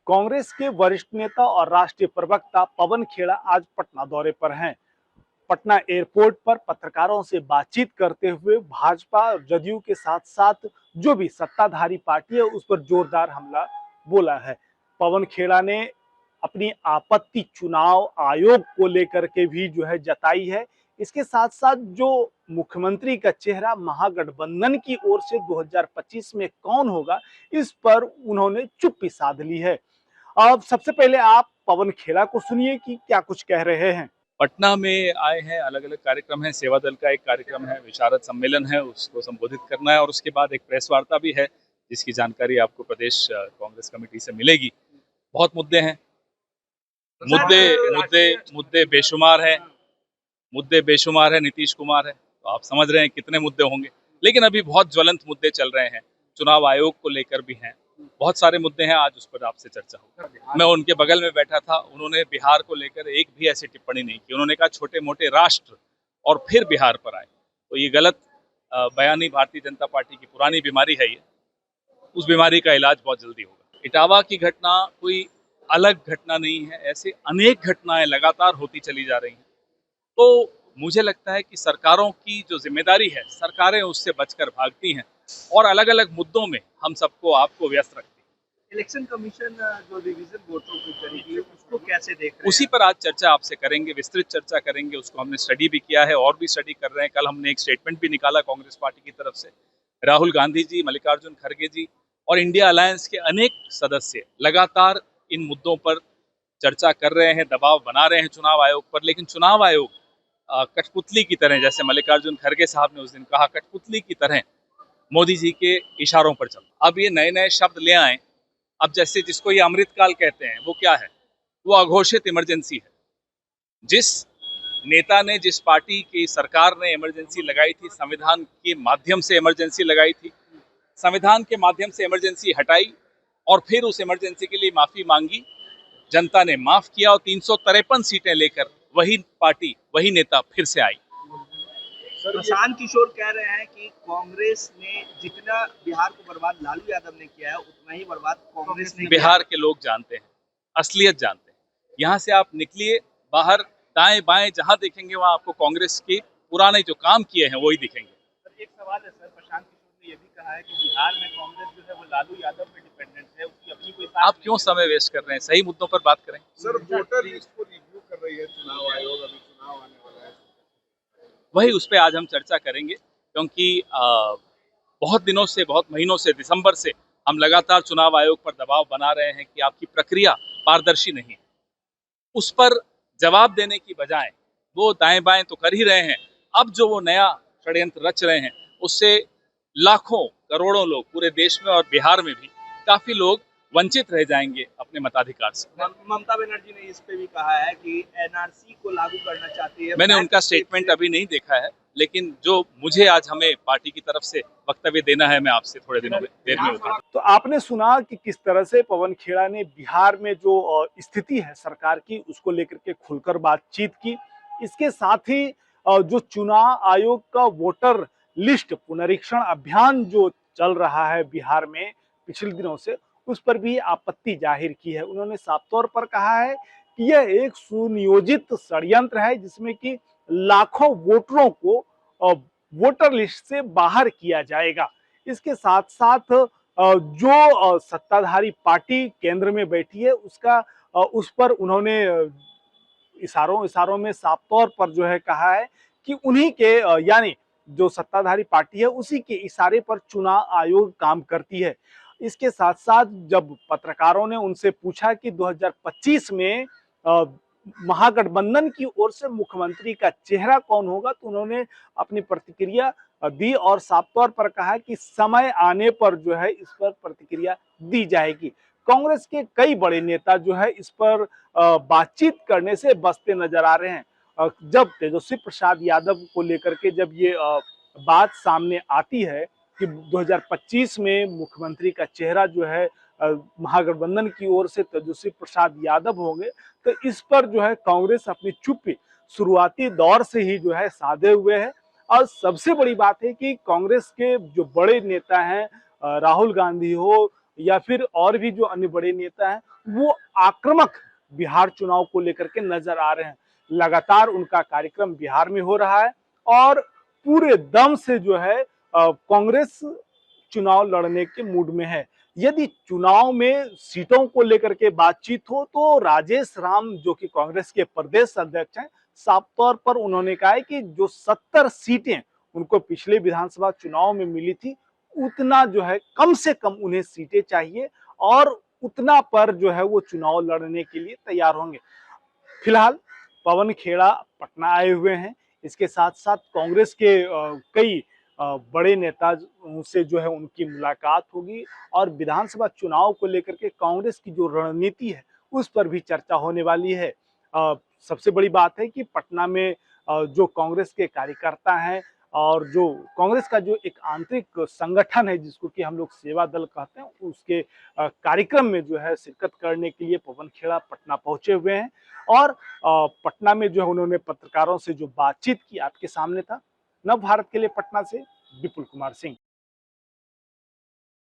कांग्रेस के वरिष्ठ नेता और राष्ट्रीय प्रवक्ता पवन खेड़ा आज पटना दौरे पर हैं। पटना एयरपोर्ट पर पत्रकारों से बातचीत करते हुए भाजपा और जदयू के साथ साथ जो भी सत्ताधारी पार्टी है उस पर जोरदार हमला बोला है। पवन खेड़ा ने अपनी आपत्ति चुनाव आयोग को लेकर के भी जो है जताई है। इसके साथ साथ जो मुख्यमंत्री का चेहरा महागठबंधन की ओर से 2025 में कौन होगा, इस पर उन्होंने चुप्पी साध ली है। अब सबसे पहले आप पवन खेड़ा को सुनिए कि क्या कुछ कह रहे हैं। पटना में आए हैं, अलग अलग कार्यक्रम है, सेवा दल का एक कार्यक्रम है, विशारद सम्मेलन है, उसको संबोधित करना है और उसके बाद एक प्रेस वार्ता भी है जिसकी जानकारी आपको प्रदेश कांग्रेस कमेटी से मिलेगी। बहुत मुद्दे हैं, मुद्दे मुद्दे मुद्दे बेशुमार हैं, मुद्दे बेशुमार है। नीतीश कुमार है तो आप समझ रहे हैं कितने मुद्दे होंगे, लेकिन अभी बहुत ज्वलंत मुद्दे चल रहे हैं। चुनाव आयोग को लेकर भी हैं, बहुत सारे मुद्दे हैं, आज उस पर आपसे चर्चा होगी। मैं उनके बगल में बैठा था, उन्होंने बिहार को लेकर एक भी ऐसी टिप्पणी नहीं की। उन्होंने कहा छोटे मोटे राष्ट्र और फिर बिहार पर आए, तो ये गलत बयानी भारतीय जनता पार्टी की पुरानी बीमारी है। ये उस बीमारी का इलाज बहुत जल्दी होगा। इटावा की घटना कोई अलग घटना नहीं है, ऐसे अनेक घटनाएं लगातार होती चली जा रही हैं। तो मुझे लगता है कि सरकारों की जो जिम्मेदारी है, सरकारें उससे बचकर भागती हैं और अलग अलग मुद्दों में हम सबको आपको व्यस्त रखती है। इलेक्शन कमीशन जो डिवीजन वोटों की करेगी उसको कैसे देख रहे हैं? उसी पर आज चर्चा आपसे करेंगे, विस्तृत चर्चा करेंगे। उसको हमने स्टडी भी किया है और भी स्टडी कर रहे हैं। कल हमने एक स्टेटमेंट भी निकाला कांग्रेस पार्टी की तरफ से। राहुल गांधी जी, मल्लिकार्जुन खड़गे जी और इंडिया अलायंस के अनेक सदस्य लगातार इन मुद्दों पर चर्चा कर रहे हैं, दबाव बना रहे हैं चुनाव आयोग पर। लेकिन चुनाव आयोग कठपुतली की तरह, जैसे मल्लिकार्जुन खड़गे साहब ने उस दिन कहा, कठपुतली की तरह मोदी जी के इशारों पर चल। अब ये नए नए शब्द ले आए। अब जैसे जिसको ये अमृतकाल कहते हैं, वो क्या है? वो अघोषित इमरजेंसी है। जिस नेता ने, जिस पार्टी की सरकार ने इमरजेंसी लगाई थी, संविधान के माध्यम से इमरजेंसी लगाई थी, संविधान के माध्यम से इमरजेंसी हटाई और फिर उस इमरजेंसी के लिए माफी मांगी, जनता ने माफ किया और 353 सीटें लेकर वही पार्टी, वही नेता फिर से आई। प्रशांत किशोर कह रहे हैं कि कांग्रेस ने जितना बिहार को बर्बाद लालू यादव ने किया है, उतना ही बर्बाद कांग्रेस ने किया। बिहार के लोग जानते हैं, असलियत जानते हैं। यहाँ से आप निकलिए बाहर, दाएं बाएं जहां देखेंगे वहां आपको कांग्रेस के पुराने जो काम किए हैं वही दिखेंगे। सर, एक सवाल है सर, प्रशांत किशोर ने यह भी कहा है कि बिहार में कांग्रेस जो है वो लालू यादव पे डिपेंडेंट है, उसकी अपनी कोई। आप क्यों समय वेस्ट कर रहे हैं? सही मुद्दों पर बात करें। सर, वोटर लिस्ट को रिव्यू कर रही है चुनाव आयोग, अभी चुनाव आने वाला है, वही उस पर आज हम चर्चा करेंगे, क्योंकि बहुत दिनों से, बहुत महीनों से, दिसंबर से हम लगातार चुनाव आयोग पर दबाव बना रहे हैं कि आपकी प्रक्रिया पारदर्शी नहीं है। उस पर जवाब देने की बजाय वो दाएं बाएं तो कर ही रहे हैं। अब जो वो नया षड्यंत्र रच रहे हैं, उससे लाखों करोड़ों लोग पूरे देश में और बिहार में भी काफी लोग वंचित रह जाएंगे अपने मताधिकार से। ममता बनर्जी ने इस पे भी कहा है कि एनआरसी को लागू करना चाहती है। मैंने उनका स्टेटमेंट अभी नहीं देखा है, लेकिन जो मुझे आज हमें पार्टी की तरफ से वक्तव्य देना है, मैं आपसे थोड़े दिनों में देर में बता। तो आपने सुना कि किस तरह से पवन खेड़ा ने बिहार में जो स्थिति है सरकार की, उसको लेकर के खुलकर बातचीत की। इसके साथ ही जो चुनाव आयोग का वोटर लिस्ट पुनरीक्षण अभियान जो चल रहा है बिहार में पिछले दिनों से, उस पर भी आपत्ति जाहिर की है। उन्होंने साफ तौर पर कहा है कि यह एक सुनियोजित षड्यंत्र है जिसमें कि लाखों वोटरों को वोटर लिस्ट से बाहर किया जाएगा। इसके साथ साथ जो सत्ताधारी पार्टी केंद्र में बैठी है उसका उस पर उन्होंने इशारों में साफ तौर पर जो है कहा है कि उन्हीं के यानी जो सत्ताधारी पार्टी है उसी के इशारे पर चुनाव आयोग काम करती है। इसके साथ साथ जब पत्रकारों ने उनसे पूछा कि 2025 में महागठबंधन की ओर से मुख्यमंत्री का चेहरा कौन होगा, तो उन्होंने अपनी प्रतिक्रिया दी और साफ तौर पर कहा कि समय आने पर जो है इस पर प्रतिक्रिया दी जाएगी। कांग्रेस के कई बड़े नेता जो है इस पर बातचीत करने से बचते नजर आ रहे हैं। जब तेजस्वी प्रसाद यादव को लेकर के जब ये बात सामने आती है कि 2025 में मुख्यमंत्री का चेहरा जो है महागठबंधन की ओर से तेजस्वी प्रसाद यादव होंगे, तो इस पर जो है कांग्रेस अपनी चुप्पी शुरुआती दौर से ही जो है साधे हुए है। और सबसे बड़ी बात है कि कांग्रेस के जो बड़े नेता हैं, राहुल गांधी हो या फिर और भी जो अन्य बड़े नेता हैं वो आक्रामक बिहार चुनाव को लेकर के नजर आ रहे हैं। लगातार उनका कार्यक्रम बिहार में हो रहा है और पूरे दम से जो है कांग्रेस चुनाव लड़ने के मूड में है। यदि चुनाव में सीटों को लेकर के बातचीत हो तो राजेश राम जो कि कांग्रेस के प्रदेश अध्यक्ष हैं, साफ तौर पर उन्होंने कहा है कि जो 70 सीटें उनको पिछले विधानसभा चुनाव में मिली थी, उतना जो है कम से कम उन्हें सीटें चाहिए और उतना पर जो है वो चुनाव लड़ने के लिए तैयार होंगे। फिलहाल पवन खेड़ा पटना आए हुए हैं। इसके साथ साथ कांग्रेस के कई बड़े नेता से जो है उनकी मुलाकात होगी और विधानसभा चुनाव को लेकर के कांग्रेस की जो रणनीति है उस पर भी चर्चा होने वाली है। सबसे बड़ी बात है कि पटना में जो कांग्रेस के कार्यकर्ता हैं और जो कांग्रेस का जो एक आंतरिक संगठन है जिसको कि हम लोग सेवा दल कहते हैं, उसके कार्यक्रम में जो है शिरकत करने के लिए पवन खेड़ा पटना पहुंचे हुए हैं और पटना में जो है उन्होंने पत्रकारों से जो बातचीत की आपके सामने था। नव भारत के लिए पटना से विपुल कुमार सिंह।